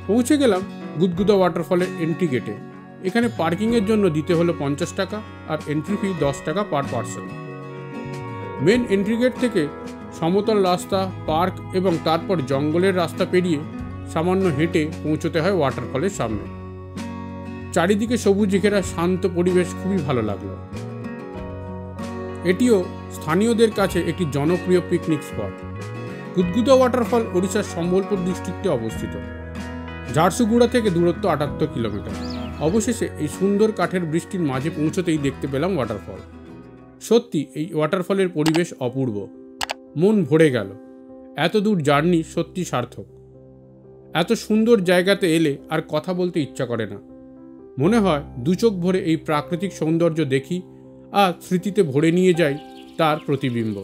পৌঁছে গেলাম গুদগুদা ওয়াটারফলের এন্ট্রি গেটে। এখানে পার্কিংয়ের জন্য দিতে হলো 50 টাকা আর এন্ট্রি ফি 10 টাকা per person. Main entry gate থেকে সমতল রাস্তা, পার্ক এবং তারপর জঙ্গলের রাস্তা পেরিয়ে সামান্য হেঁটে পৌঁছতে হয় ওয়াটারফলের সামনে। চারিদিকে সবুজ ঘেরা শান্ত পরিবেশ খুবই ভালো লাগলো। এটিও স্থানীয়দের কাছে একটি জনপ্রিয় পিকনিক স্পট। গুদগুদা ওয়াটারফল ওড়িশার সম্বলপুর ডিস্ট্রিক্টে অবস্থিত। ঝাড়সুগুড়া থেকে দূরত্ব 78 কিলোমিটার। অবশেষে এই সুন্দর কাঠের বৃষ্টির মাঝে পৌঁছতেই দেখতে পেলাম ওয়াটারফল। সত্যি এই ওয়াটারফলের পরিবেশ অপূর্ব, মন ভরে গেল। এত দূর জার্নি সত্যি সার্থক। এত সুন্দর জায়গাতে এলে আর কথা বলতে ইচ্ছা করে না। মনে হয় দু চোখ ভরে এই প্রাকৃতিক সৌন্দর্য দেখি আর স্মৃতিতে ভরে নিয়ে যাই তার প্রতিবিম্ব।